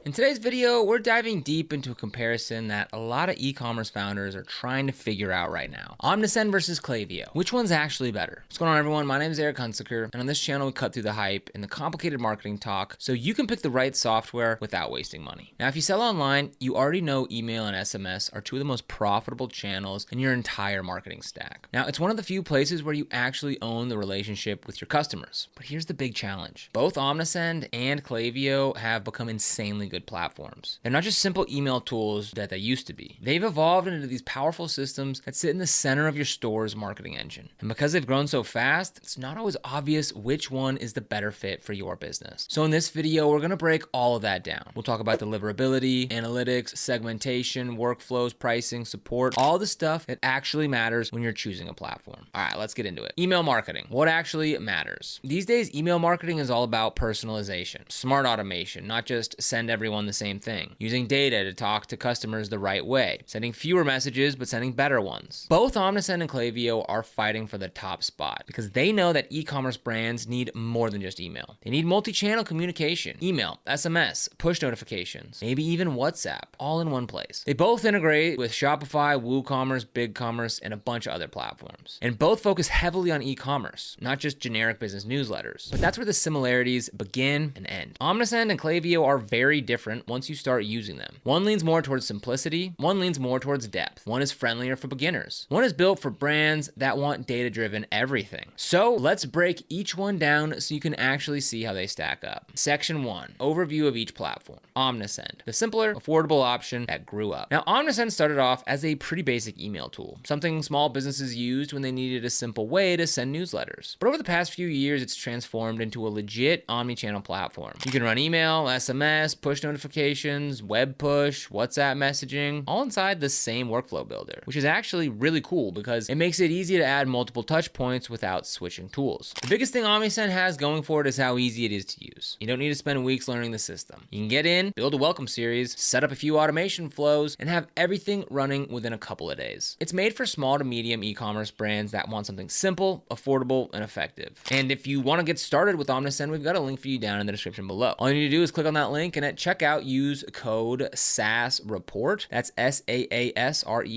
In today's video, we're diving deep into a comparison that a lot of e-commerce founders are trying to figure out right now. Omnisend versus Klaviyo. Which one's actually better? What's going on, everyone? My name is Eric Hunsaker, and on this channel, we cut through the hype and the complicated marketing talk so you can pick the right software without wasting money. Now, if you sell online, you already know email and SMS are two of the most profitable channels in your entire marketing stack. Now, it's one of the few places where you actually own the relationship with your customers. But here's the big challenge. Both Omnisend and Klaviyo have become insanely good platforms. They're not just simple email tools that they used to be. They've evolved into these powerful systems that sit in the center of your store's marketing engine. And because they've grown so fast, it's not always obvious which one is the better fit for your business. So in this video, we're gonna break all of that down. We'll talk about deliverability, analytics, segmentation, workflows, pricing, support, all the stuff that actually matters when you're choosing a platform. All right, let's get into it. Email marketing. What actually matters? These days, email marketing is all about personalization, smart automation, not just send everyone the same thing, using data to talk to customers the right way, sending fewer messages but sending better ones. Both Omnisend and Klaviyo are fighting for the top spot because they know that e-commerce brands need more than just email. They need multi-channel communication, email, SMS, push notifications, maybe even WhatsApp, all in one place. They both integrate with Shopify, WooCommerce, BigCommerce, and a bunch of other platforms. And both focus heavily on e-commerce, not just generic business newsletters. But that's where the similarities begin and end. Omnisend and Klaviyo are very different once you start using them. One leans more towards simplicity, one leans more towards depth. One is friendlier for beginners. One is built for brands that want data-driven everything. So let's break each one down so you can actually see how they stack up. Section 1, overview of each platform. Omnisend, the simpler, affordable option that grew up. Now, Omnisend started off as a pretty basic email tool, something small businesses used when they needed a simple way to send newsletters. But over the past few years, it's transformed into a legit omni-channel platform. You can run email, SMS, push notifications, web push, WhatsApp messaging, all inside the same workflow builder, which is actually really cool because it makes it easy to add multiple touch points without switching tools. The biggest thing Omnisend has going for it is how easy it is to use. You don't need to spend weeks learning the system. You can get in, build a welcome series, set up a few automation flows, and have everything running within a couple of days. It's made for small to medium e-commerce brands that want something simple, affordable, and effective. And if you want to get started with Omnisend, we've got a link for you down in the description below. All you need to do is click on that link and at checkout use code SASREPORT. That's SAASREPORT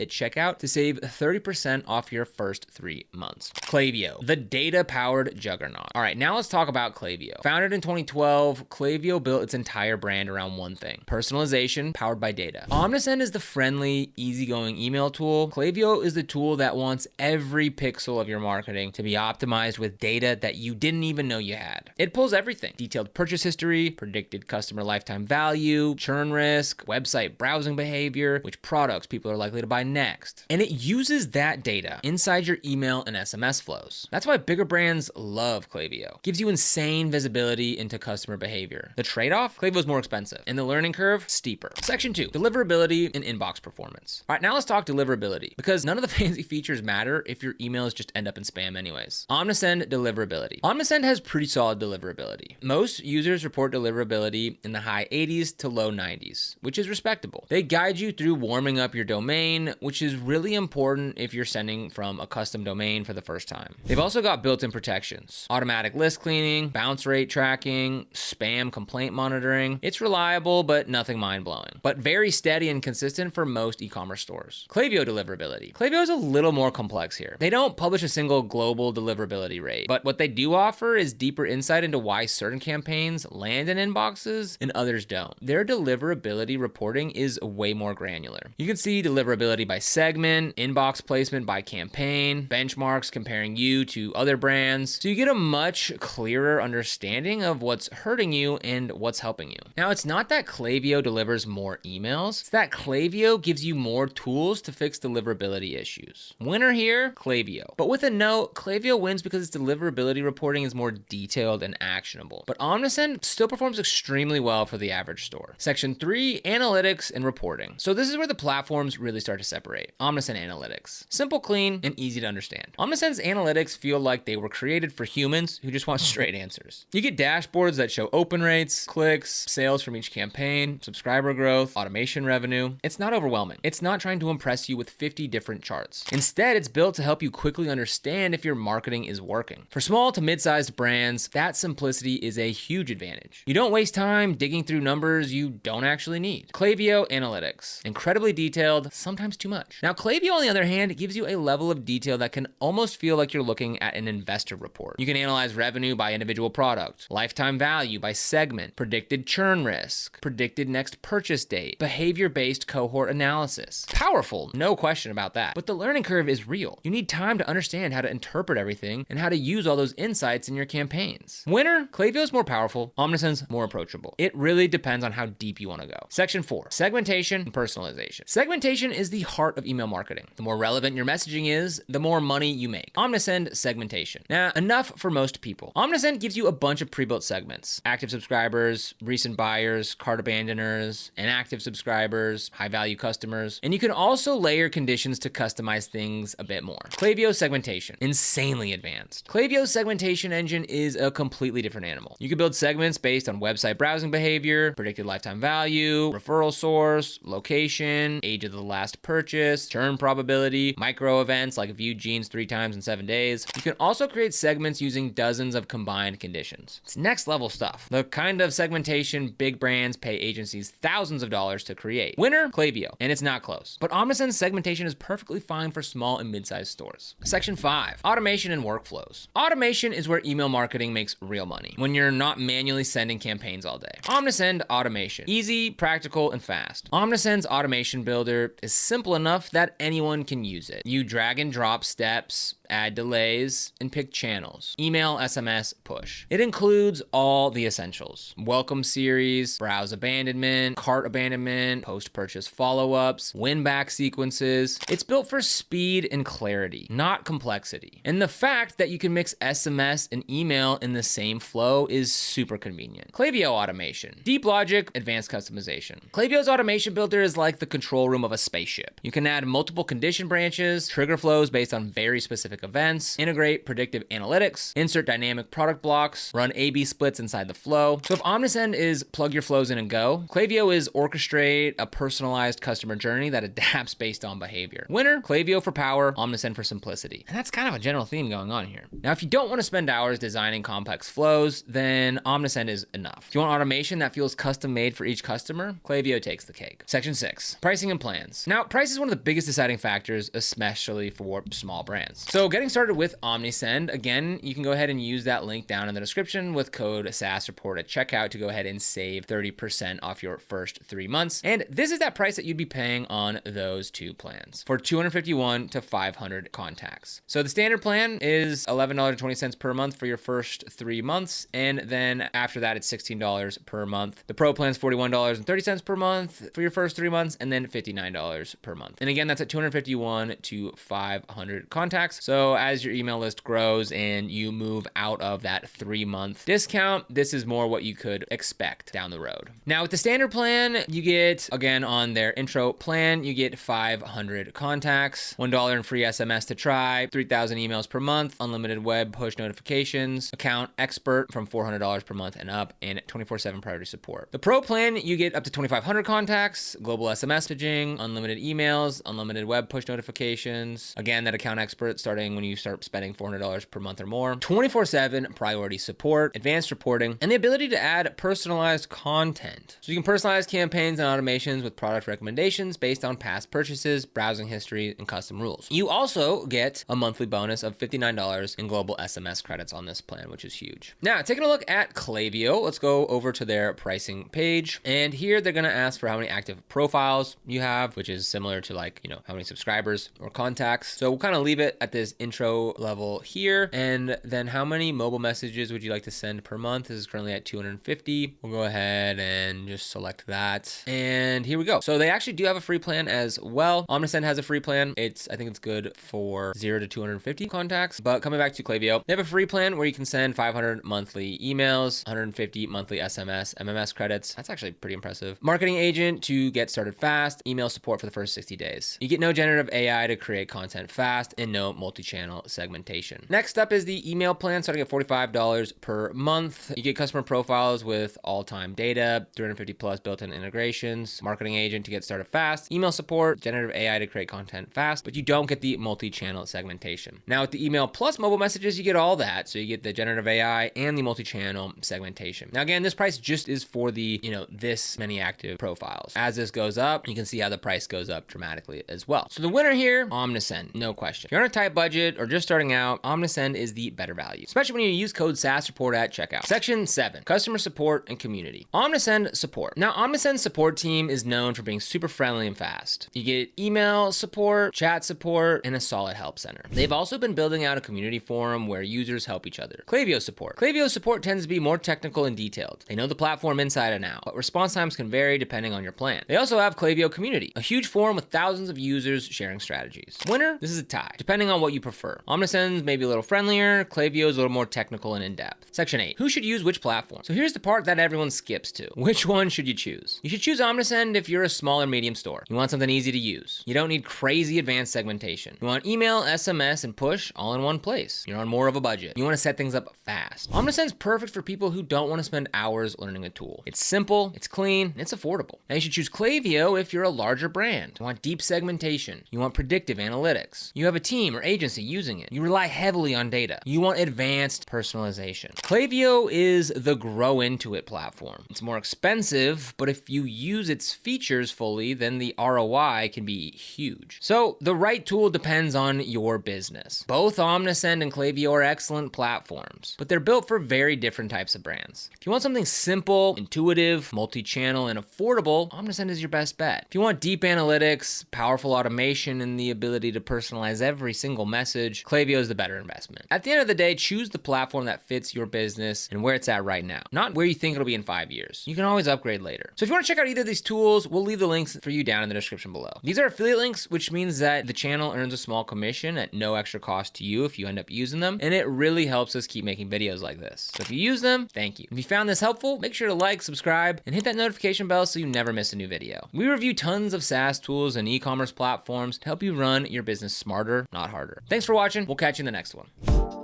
at checkout to save 30% off your first 3 months. Klaviyo, the data-powered juggernaut. All right, now let's talk about Klaviyo. Founded in 2012, Klaviyo built its entire brand around one thing: personalization powered by data. Omnisend is the friendly, easygoing email tool. Klaviyo is the tool that wants every pixel of your marketing to be optimized with data that you didn't even know you had. It pulls everything: detailed purchase history, predicted customer lifetime value, churn risk, website browsing behavior, which products people are likely to buy next. And it uses that data inside your email and SMS flows. That's why bigger brands love Klaviyo. Gives you insane visibility into customer behavior. The trade-off? Klaviyo is more expensive, and the learning curve, steeper. Section 2, deliverability and inbox performance. All right, now let's talk deliverability, because none of the fancy features matter if your emails just end up in spam anyways. Omnisend deliverability. Omnisend has pretty solid deliverability. Most users report deliverability in the high 80s to low 90s, which is respectable. They guide you through warming up your domain, which is really important if you're sending from a custom domain for the first time. They've also got built-in protections: automatic list cleaning, bounce rate tracking, spam complaint monitoring. It's reliable, but nothing mind-blowing, but very steady and consistent for most e-commerce stores. Klaviyo deliverability. Klaviyo is a little more complex here. They don't publish a single global deliverability rate, but what they do offer is deeper insight into why certain campaigns land in inboxes and others don't. Their deliverability reporting is way more granular. You can see deliverability by segment, inbox placement by campaign, benchmarks comparing you to other brands, so you get a much clearer understanding of what's hurting you and what's helping you. Now, it's not that Klaviyo delivers more emails, it's that Klaviyo gives you more tools to fix deliverability issues. Winner here, Klaviyo. But with a note, Klaviyo wins because its deliverability reporting is more detailed and actionable. But Omnisend still performs extremely well for the average store. Section 3, analytics and reporting. So this is where the platforms really start to separate. Omnisend analytics. Simple, clean, and easy to understand. Omnisend's analytics feel like they were created for humans who just want straight answers. You get dashboards that show open rates, clicks, sales from each campaign, subscriber growth, automation revenue. It's not overwhelming. It's not trying to impress you with 50 different charts. Instead, it's built to help you quickly understand if your marketing is working. For small to mid-sized brands, that simplicity is a huge advantage. You don't waste waste time digging through numbers you don't actually need. Klaviyo Analytics. Incredibly detailed, sometimes too much. Now, Klaviyo, on the other hand, gives you a level of detail that can almost feel like you're looking at an investor report. You can analyze revenue by individual product, lifetime value by segment, predicted churn risk, predicted next purchase date, behavior-based cohort analysis. Powerful, no question about that. But the learning curve is real. You need time to understand how to interpret everything and how to use all those insights in your campaigns. Winner, Klaviyo is more powerful, Omnisend's more approachable. It really depends on how deep you want to go. Section 4, segmentation and personalization. Segmentation is the heart of email marketing. The more relevant your messaging is, the more money you make. Omnisend segmentation. Now, enough for most people. Omnisend gives you a bunch of pre-built segments. Active subscribers, recent buyers, cart abandoners, inactive subscribers, high-value customers. And you can also layer conditions to customize things a bit more. Klaviyo segmentation, insanely advanced. Klaviyo's segmentation engine is a completely different animal. You can build segments based on website browsing behavior, predicted lifetime value, referral source, location, age of the last purchase, churn probability, micro events like viewed jeans 3 times in 7 days. You can also create segments using dozens of combined conditions. It's next level stuff. The kind of segmentation big brands pay agencies thousands of dollars to create. Winner, Klaviyo, and it's not close. But Omnisend's segmentation is perfectly fine for small and mid-sized stores. Section 5, automation and workflows. Automation is where email marketing makes real money, when you're not manually sending campaigns all day. Omnisend automation. Easy, practical, and fast. Omnisend's automation builder is simple enough that anyone can use it. You drag and drop steps, add delays, and pick channels. Email, SMS, push. It includes all the essentials. Welcome series, browse abandonment, cart abandonment, post-purchase follow-ups, win-back sequences. It's built for speed and clarity, not complexity. And the fact that you can mix SMS and email in the same flow is super convenient. Klaviyo automation. Deep logic, advanced customization. Klaviyo's automation builder is like the control room of a spaceship. You can add multiple condition branches, trigger flows based on very specific events, integrate predictive analytics, insert dynamic product blocks, run A/B splits inside the flow. So if Omnisend is plug your flows in and go, Klaviyo is orchestrate a personalized customer journey that adapts based on behavior. Winner, Klaviyo for power, Omnisend for simplicity. And that's kind of a general theme going on here. Now, if you don't want to spend hours designing complex flows, then Omnisend is enough. If you want automation that feels custom made for each customer, Klaviyo takes the cake. Section 6, pricing and plans. Now, price is one of the biggest deciding factors, especially for small brands. So getting started with Omnisend, again, you can go ahead and use that link down in the description with code SaaSReport at checkout to go ahead and save 30% off your first 3 months. And this is that price that you'd be paying on those 2 plans for 251 to 500 contacts. So the standard plan is $11.20 per month for your first 3 months. And then after that, it's $16 per month. The pro plan is $41.30 per month for your first 3 months, and then $59 per month. And again, that's at 251 to 500 contacts. So as your email list grows and you move out of that 3-month discount, this is more what you could expect down the road. Now with the standard plan, you get, again, on their intro plan, you get 500 contacts, $1 in free SMS to try, 3,000 emails per month, unlimited web push notifications, account expert from $400 per month and up, and 24/7 priority support. The pro plan, you get up to 2,500 contacts, global SMS messaging, unlimited emails, unlimited web push notifications. Again, that account expert starting when you start spending $400 per month or more, 24/7 priority support, advanced reporting, and the ability to add personalized content. So you can personalize campaigns and automations with product recommendations based on past purchases, browsing history, and custom rules. You also get a monthly bonus of $59 in global SMS credits on this plan, which is huge. Now, taking a look at Klaviyo, let's go over to their pricing page. And here they're going to ask for how many active profiles you have, which is similar to how many subscribers or contacts. So we'll kind of leave it at this intro level here. And then how many mobile messages would you like to send per month? This is currently at 250. We'll go ahead and just select that. And here we go. So they actually do have a free plan as well. Omnisend has a free plan. I think it's good for 0 to 250 contacts. But coming back to Klaviyo, they have a free plan where you can send 500 monthly emails, 150 monthly SMS, MMS credits. That's actually pretty impressive. Marketing agent to get started fast, email support for the first 60 days. You get no generative AI to create content fast, and no multi multi-channel segmentation. Next up is the email plan, starting at $45 per month. You get customer profiles with all-time data, 350 plus built-in integrations, marketing agent to get started fast, email support, generative AI to create content fast, but you don't get the multi-channel segmentation. Now with the email plus mobile messages, you get all that. So you get the generative AI and the multi-channel segmentation. Now again, this price just is for the, this many active profiles. As this goes up, you can see how the price goes up dramatically as well. So the winner here, Omnisend, no question. If you're on a tight budget or just starting out, Omnisend is the better value, especially when you use code SaaSReport at checkout. Section 7, customer support and community. Omnisend support. Now Omnisend's support team is known for being super friendly and fast. You get email support, chat support, and a solid help center. They've also been building out a community forum where users help each other. Klaviyo support. Klaviyo support tends to be more technical and detailed. They know the platform inside and out, but response times can vary depending on your plan. They also have Klaviyo community, a huge forum with thousands of users sharing strategies. Winner, this is a tie, depending on what you prefer. Omnisend's maybe a little friendlier, Klaviyo's a little more technical and in-depth. Section 8, who should use which platform? So here's the part that everyone skips to. Which one should you choose? You should choose Omnisend if you're a small or medium store. You want something easy to use. You don't need crazy advanced segmentation. You want email, SMS, and push all in one place. You're on more of a budget. You want to set things up fast. Omnisend's perfect for people who don't want to spend hours learning a tool. It's simple, it's clean, and it's affordable. Now you should choose Klaviyo if you're a larger brand. You want deep segmentation. You want predictive analytics. You have a team or agency using it. You rely heavily on data. You want advanced personalization. Klaviyo is the grow into it platform. It's more expensive, but if you use its features fully, then the ROI can be huge. So the right tool depends on your business. Both Omnisend and Klaviyo are excellent platforms, but they're built for very different types of brands. If you want something simple, intuitive, multi-channel, and affordable, Omnisend is your best bet. If you want deep analytics, powerful automation, and the ability to personalize every single message, Klaviyo is the better investment. At the end of the day, choose the platform that fits your business and where it's at right now, not where you think it'll be in 5 years. You can always upgrade later. So if you want to check out either of these tools, we'll leave the links for you down in the description below. These are affiliate links, which means that the channel earns a small commission at no extra cost to you if you end up using them, and it really helps us keep making videos like this. So if you use them, thank you. If you found this helpful, make sure to like, subscribe, and hit that notification bell so you never miss a new video. We review tons of SaaS tools and e-commerce platforms to help you run your business smarter, not harder. Thanks for watching. We'll catch you in the next one.